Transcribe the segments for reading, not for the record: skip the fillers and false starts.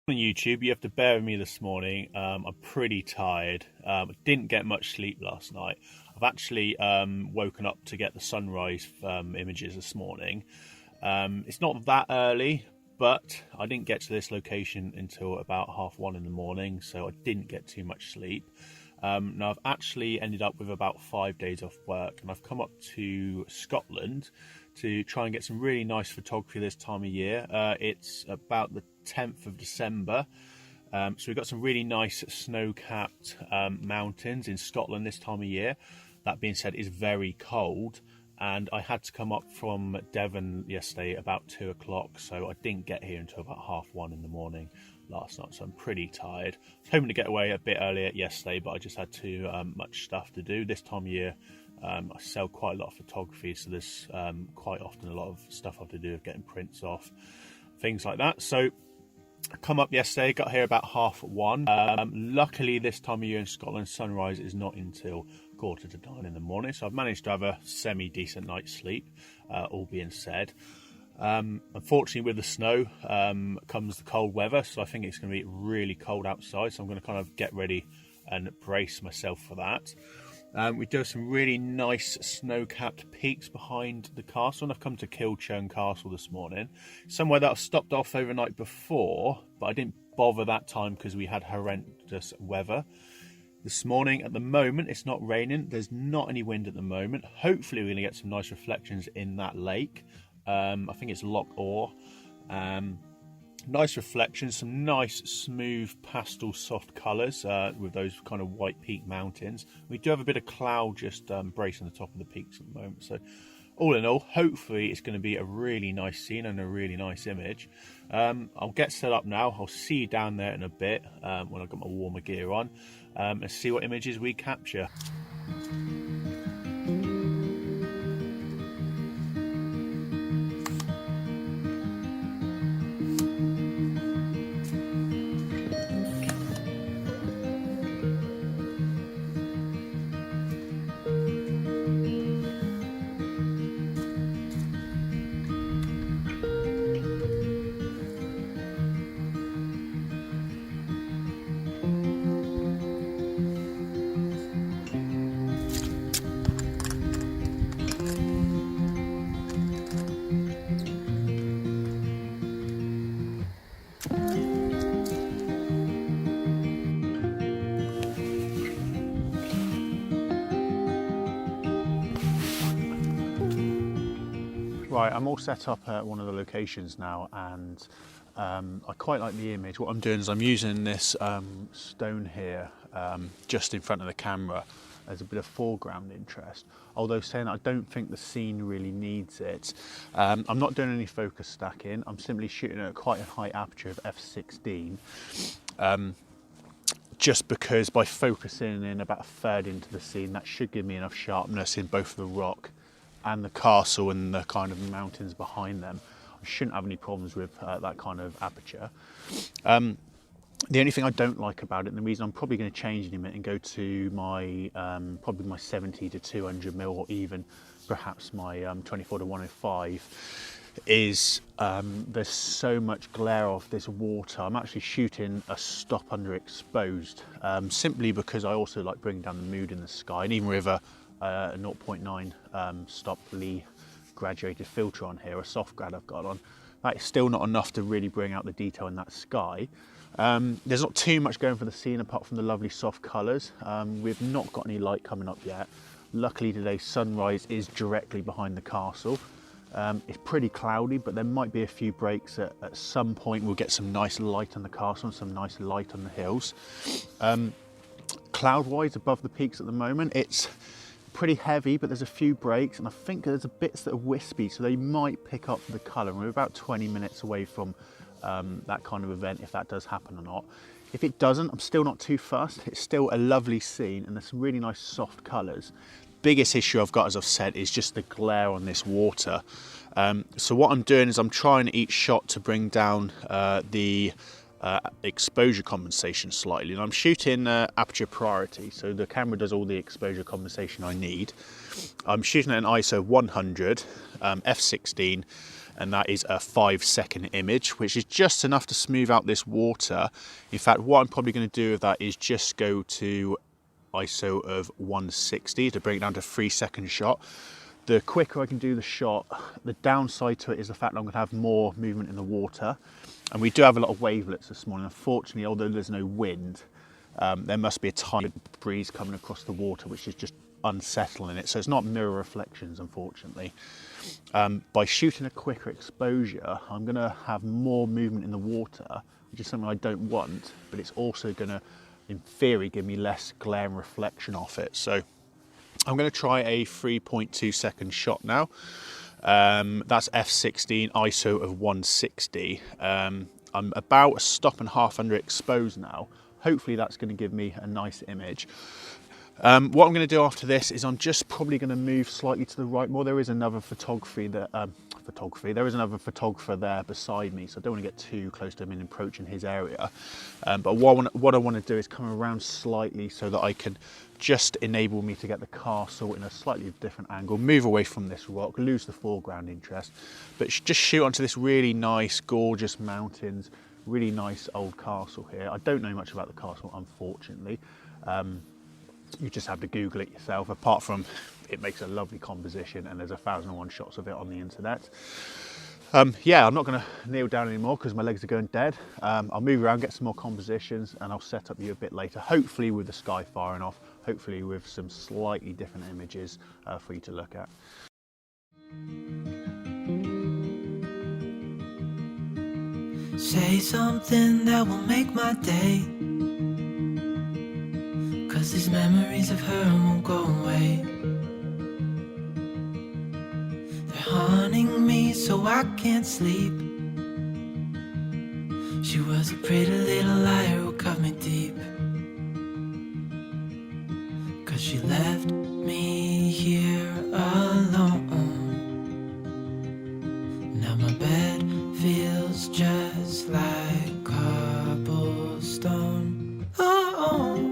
On YouTube, you have to bear with me this morning. I'm pretty tired. I didn't get much sleep last night. I've actually woken up to get the sunrise images this morning. It's not that early, but I didn't get to this location until about 1:30 in the morning, so I didn't get too much sleep. Now I've actually ended up with about 5 days off work, and I've come up to Scotland to try and get some really nice photography this time of year. It's about the 10th of December, so we've got some really nice snow-capped mountains in Scotland this time of year. That being said, it's very cold, and I had to come up from Devon yesterday about 2 o'clock, so I didn't get here until about 1:30 in the morning last night, so I'm pretty tired. I was hoping to get away a bit earlier yesterday, but I just had too much stuff to do. This time of year, I sell quite a lot of photography, so there's quite often a lot of stuff I have to do of getting prints off, things like that. So I come up yesterday, got here about 1:30. Luckily this time of year in Scotland, sunrise is not until 8:45 in the morning, so I've managed to have a semi-decent night's sleep, all being said. Unfortunately with the snow comes the cold weather, so I think it's going to be really cold outside, so I'm going to kind of get ready and brace myself for that. We do have some really nice snow-capped peaks behind the castle, and I've come to Kilchurn Castle this morning, somewhere that I've stopped off overnight before, but I didn't bother that time because we had horrendous weather. This morning, at the moment, it's not raining, there's not any wind at the moment. Hopefully we're going to get some nice reflections in that lake. I think it's Loch Awe. Nice reflections, some nice smooth pastel soft colours with those kind of white peak mountains. We do have a bit of cloud just bracing the top of the peaks at the moment, so all in all, hopefully it's going to be a really nice scene and a really nice image. I'll get set up now. I'll see you down there in a bit when I've got my warmer gear on, and see what images we capture. Right, I'm all set up at one of the locations now, and I quite like the image. What I'm doing is I'm using this stone here just in front of the camera as a bit of foreground interest, although saying that I don't think the scene really needs it. I'm not doing any focus stacking, I'm simply shooting at quite a high aperture of f/16, just because by focusing in about a third into the scene, that should give me enough sharpness in both the rock and the castle and the kind of mountains behind them. I shouldn't have any problems with that kind of aperture. The only thing I don't like about it, and the reason I'm probably going to change in a minute and go to my probably my 70 to 200 mil, or even perhaps my 24 to 105, is there's so much glare off this water. I'm actually shooting a stop underexposed, simply because I also like bringing down the mood in the sky, and even with a 0.9 stop Lee graduated filter on here, a soft grad I've got on, that is still not enough to really bring out the detail in that sky. There's not too much going for the scene apart from the lovely soft colours. We've not got any light coming up yet. Luckily today sunrise is directly behind the castle. It's pretty cloudy, but there might be a few breaks at some point. We'll get some nice light on the castle and some nice light on the hills. Cloud-wise above the peaks at the moment, it's pretty heavy, but there's a few breaks, and I think there's bits that are wispy, so they might pick up the colour. We're about 20 minutes away from that kind of event, if that does happen or not. If it doesn't, I'm still not too fussed. It's still a lovely scene, and there's some really nice soft colours. Biggest issue I've got, as I've said, is just the glare on this water. So what I'm doing is I'm trying each shot to bring down the exposure compensation slightly, and I'm shooting aperture priority, so the camera does all the exposure compensation I need. I'm shooting at an ISO 100, f/16, and that is a 5-second image, which is just enough to smooth out this water. In fact, what I'm probably going to do with that is just go to ISO of 160 to bring it down to 3-second shot. The quicker I can do the shot, the downside to it is the fact that I'm going to have more movement in the water. And we do have a lot of wavelets this morning. Unfortunately, although there's no wind, there must be a tiny breeze coming across the water, which is just unsettling it. So it's not mirror reflections, unfortunately. By shooting a quicker exposure, I'm going to have more movement in the water, which is something I don't want, but it's also going to, in theory, give me less glare and reflection off it. So I'm going to try a 3.2 second shot now. That's f16, ISO of 160. I'm about a stop and half under exposed now. Hopefully that's going to give me a nice image. What I'm going to do after this is I'm just probably going to move slightly to the right more. There is another there is another photographer there beside me, so I don't want to get too close to him and encroaching his area. But what I want to do is come around slightly so that I can just enable me to get the castle in a slightly different angle, move away from this rock, lose the foreground interest, but just shoot onto this really nice, gorgeous mountains, really nice old castle here. I don't know much about the castle, unfortunately. You just have to Google it yourself. Apart from it makes a lovely composition and there's 1,001 shots of it on the internet. Yeah, I'm not going to kneel down anymore because my legs are going dead. I'll move around, get some more compositions, and I'll set up you a bit later, hopefully with the sky firing off, hopefully with some slightly different images for you to look at. Say something that will make my day, 'cause these memories of her won't go away. They're haunting me so I can't sleep. She was a pretty little liar who cut me deep, 'cause she left me here alone. Now my bed feels just like cobblestone. Oh.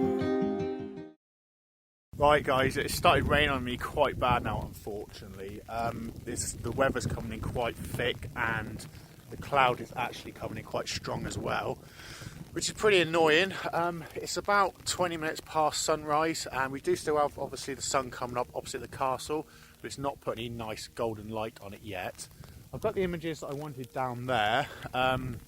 Right guys, it started raining on me quite bad now, unfortunately. The weather's coming in quite thick and the cloud is actually coming in quite strong as well, which is pretty annoying. It's about 20 minutes past sunrise and we do still have obviously the sun coming up opposite the castle, but it's not put any nice golden light on it yet. I've got the images that I wanted down there, and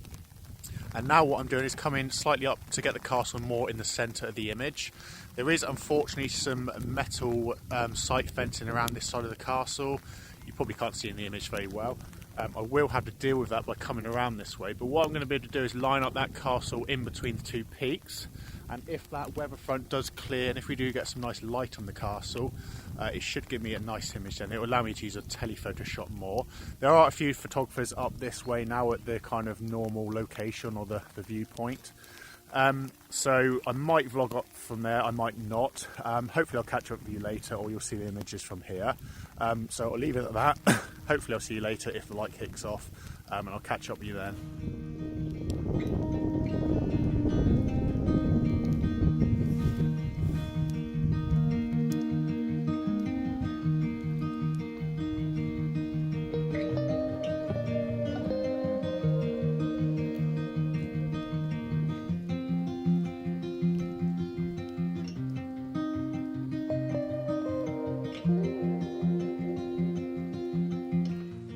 now what I'm doing is coming slightly up to get the castle more in the centre of the image. There is unfortunately some metal sight fencing around this side of the castle. You probably can't see in the image very well. I will have to deal with that by coming around this way, but what I'm going to be able to do is line up that castle in between the two peaks, and if that weather front does clear and if we do get some nice light on the castle, it should give me a nice image then. It will allow me to use a telephoto shot more. There are a few photographers up this way now at the kind of normal location or the viewpoint. So I might vlog up from there, I might not. Hopefully I'll catch up with you later or you'll see the images from here. So I'll leave it at that. Hopefully I'll see you later if the light kicks off, and I'll catch up with you then.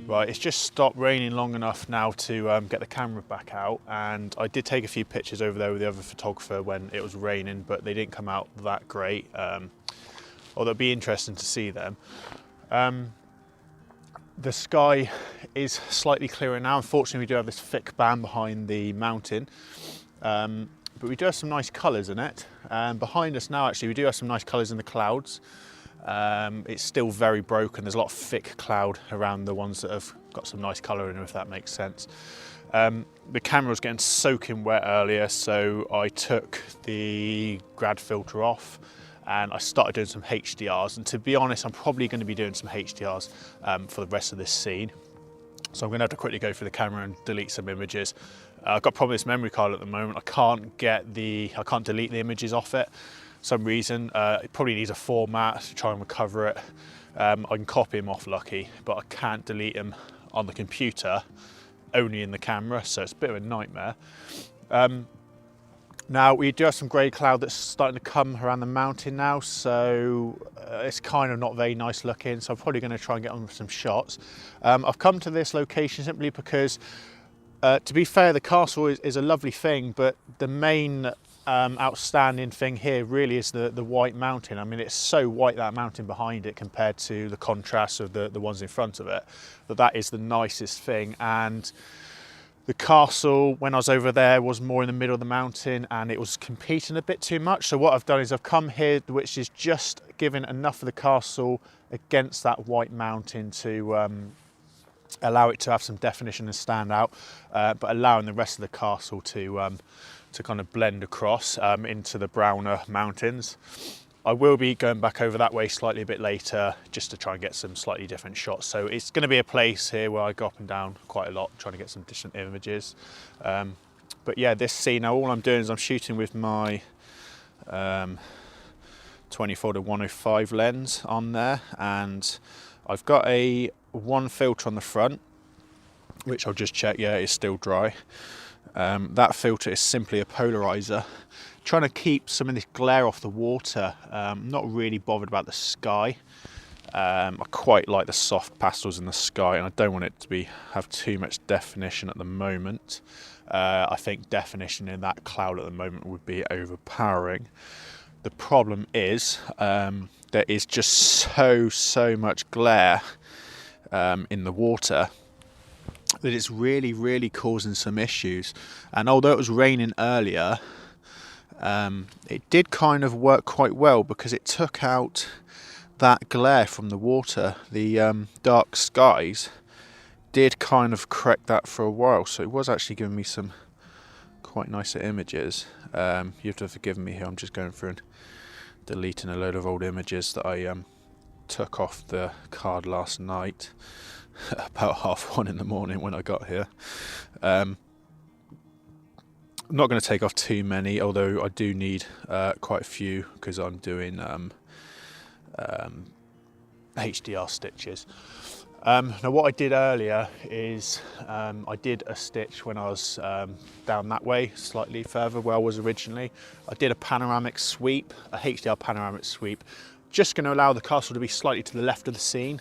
Right, it's just stopped raining long enough now to get the camera back out, and I did take a few pictures over there with the other photographer when it was raining, but they didn't come out that great, although it'd be interesting to see them. The sky is slightly clearer now. Unfortunately, we do have this thick band behind the mountain, but we do have some nice colours in it. Behind us now, actually, we do have some nice colours in the clouds. It's still very broken. There's a lot of thick cloud around the ones that have got some nice colour in them, if that makes sense. The camera was getting soaking wet earlier, so I took the grad filter off and I started doing some HDRs. And to be honest, I'm probably going to be doing some HDRs for the rest of this scene. So I'm going to have to quickly go through the camera and delete some images. I've got a problem with this memory card at the moment. I can't delete the images off it. Some reason. It probably needs a format to try and recover it. I can copy them off Lucky, but I can't delete them on the computer, only in the camera, so it's a bit of a nightmare. Now we do have some grey cloud that's starting to come around the mountain now, so it's kind of not very nice looking, so I'm probably going to try and get on with some shots. I've come to this location simply because, to be fair, the castle is a lovely thing, but the main outstanding thing here really is the white mountain. I mean, it's so white, that mountain behind it, compared to the contrast of the ones in front of it, that is the nicest thing. And the castle, when I was over there, was more in the middle of the mountain and it was competing a bit too much. So what I've done is I've come here, which is just giving enough of the castle against that white mountain to allow it to have some definition and stand out, but allowing the rest of the castle to kind of blend across into the browner mountains. I will be going back over that way slightly a bit later just to try and get some slightly different shots. So it's going to be a place here where I go up and down quite a lot, trying to get some different images. But yeah, this scene, now all I'm doing is I'm shooting with my 24-105 lens on there, and I've got a one filter on the front, which I'll just check, yeah, it's still dry. That filter is simply a polarizer, trying to keep some of this glare off the water. Not really bothered about the sky. I quite like the soft pastels in the sky, and I don't want it to have too much definition at the moment. I think definition in that cloud at the moment would be overpowering. The problem is there is just so much glare in the water that it's really causing some issues. And although it was raining earlier, it did kind of work quite well because it took out that glare from the water. The dark skies did kind of correct that for a while, so it was actually giving me some quite nicer images. You have to forgive me here, I'm just going through and deleting a load of old images that I took off the card last night about 1:30 in the morning when I got here. I'm not going to take off too many, although I do need quite a few because I'm doing HDR stitches. Now what I did earlier is I did a stitch when I was down that way, slightly further where I was originally. I did a panoramic sweep, a HDR panoramic sweep, just going to allow the castle to be slightly to the left of the scene.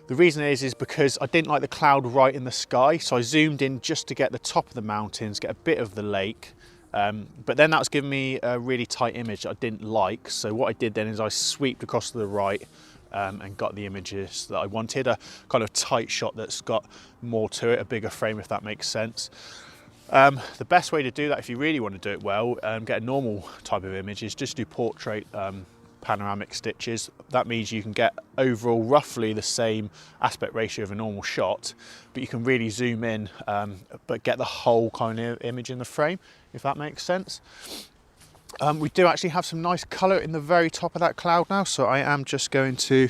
The reason is because I didn't like the cloud right in the sky, so I zoomed in just to get the top of the mountains, get a bit of the lake, but then that was giving me a really tight image that I didn't like. So what I did then is I sweeped across to the right and got the images that I wanted, a kind of tight shot that's got more to it, a bigger frame, if that makes sense. The best way to do that, if you really want to do it well, get a normal type of image, is just do portrait panoramic stitches. That means you can get overall roughly the same aspect ratio of a normal shot, but you can really zoom in but get the whole kind of image in the frame, if that makes sense. We do actually have some nice colour in the very top of that cloud now, so I am just going to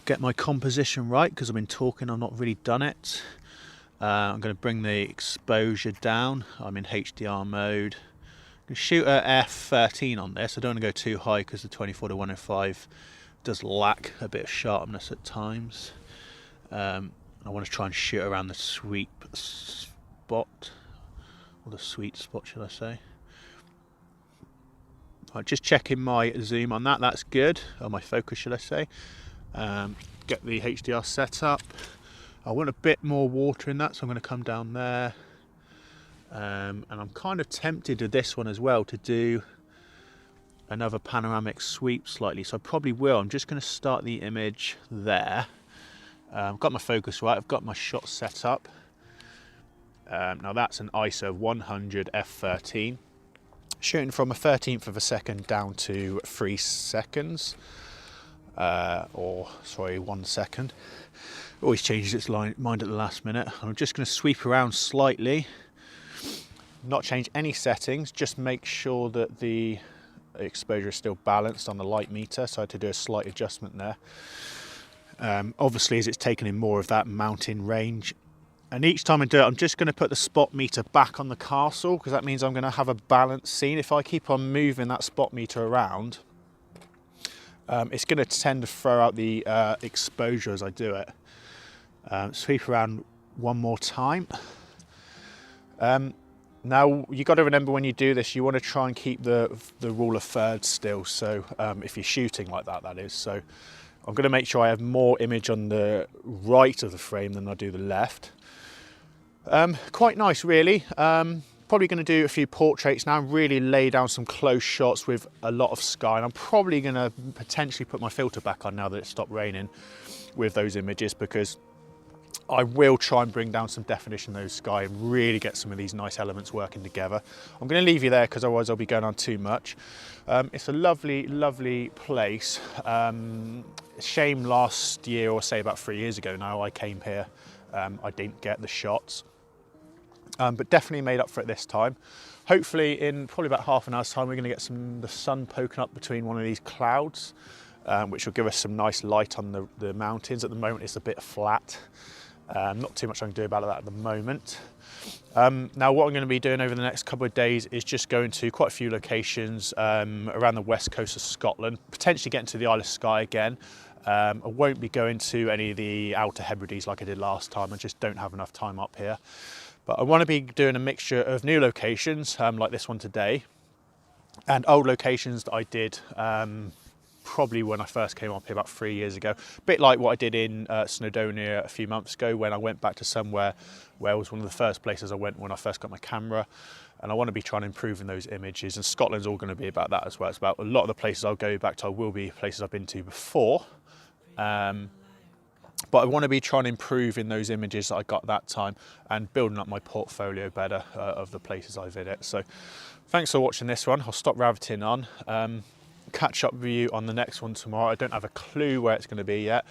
get my composition right because I've been talking, I've not really done it. I'm going to bring the exposure down. I'm in HDR mode. I'm going to shoot at f13 on this. I don't want to go too high because the 24-105 does lack a bit of sharpness at times. I want to try and shoot around the sweet spot, or the sweet spot should I say. Right, just checking my zoom on that, that's good, or my focus should I say. Get the HDR set up. I want a bit more water in that, so I'm going to come down there. And I'm kind of tempted with this one as well to do another panoramic sweep slightly, so I probably will. I'm just going to start the image there. I've got my focus right, I've got my shot set up. Now that's an ISO of 100 f13, shooting from a 13th of a second down to 3 seconds, or sorry, 1 second. Always changes its mind at the last minute. I'm just going to sweep around slightly, not change any settings, just make sure that the exposure is still balanced on the light meter, so I had to do a slight adjustment there. Obviously, as it's taken in more of that mountain range, and each time I do it, I'm just going to put the spot meter back on the castle, because that means I'm going to have a balanced scene. If I keep on moving that spot meter around, it's going to tend to throw out the exposure as I do it. Sweep around one more time. Now you got to remember when you do this, you want to try and keep the rule of thirds still. So if you're shooting like that, that is. So I'm going to make sure I have more image on the right of the frame than I do the left. Quite nice, really. Probably going to do a few portraits now and really lay down some close shots with a lot of sky. And I'm probably going to potentially put my filter back on now that it's stopped raining with those images, because I will try and bring down some definition in those sky and really get some of these nice elements working together. I'm going to leave you there because otherwise I'll be going on too much. It's a lovely, lovely place. Shame last year, or say about 3 years ago now, I came here. I didn't get the shots. But definitely made up for it this time. Hopefully in probably about half an hour's time, we're going to get the sun poking up between one of these clouds, which will give us some nice light on the mountains. At the moment it's a bit flat. Not too much I can do about that at the moment. Now what I'm going to be doing over the next couple of days is just going to quite a few locations around the west coast of Scotland, potentially getting to the Isle of Skye again. I won't be going to any of the Outer Hebrides like I did last time. I just don't have enough time up here. But I want to be doing a mixture of new locations, like this one today, and old locations that I did probably when I first came up here about 3 years ago. A bit like what I did in Snowdonia a few months ago, when I went back to somewhere where it was one of the first places I went when I first got my camera. And I want to be trying to improve in those images, and Scotland's all going to be about that as well. It's about a lot of the places I'll go back to will be places I've been to before. But I want to be trying to improve in those images that I got that time and building up my portfolio better of the places I visit. So thanks for watching this one. I'll stop rabbiting on. Catch up with you on the next one tomorrow. I don't have a clue where it's going to be yet.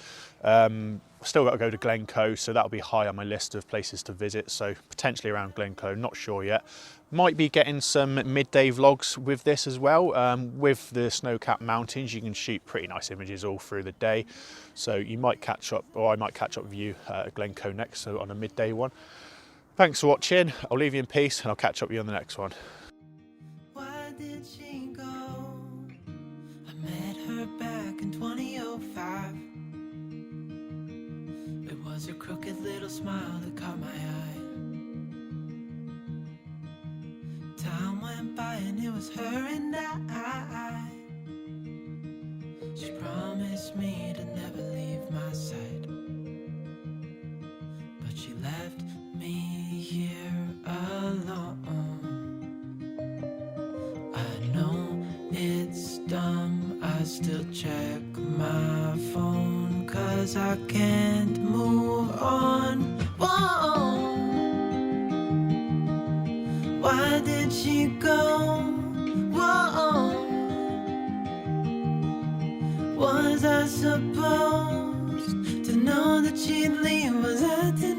Still got to go to Glencoe, so that'll be high on my list of places to visit. So potentially around Glencoe, not sure yet. Might be getting some midday vlogs with this as well. With the snow-capped mountains, you can shoot pretty nice images all through the day. So you might catch up, or I might catch up with you at Glencoe next, so on a midday one. Thanks for watching. I'll leave you in peace and I'll catch up with you on the next one. Why did she go? I met her back in 2005. It was her crooked little smile that caught my eye. Time went by and it was her and I. She promised me to never leave my side, but she left me here alone. I know it's dumb, I still check my phone, 'cause I can't move on. Whoa. Why did she go? Whoa. Was I supposed to know that she'd leave? Was I to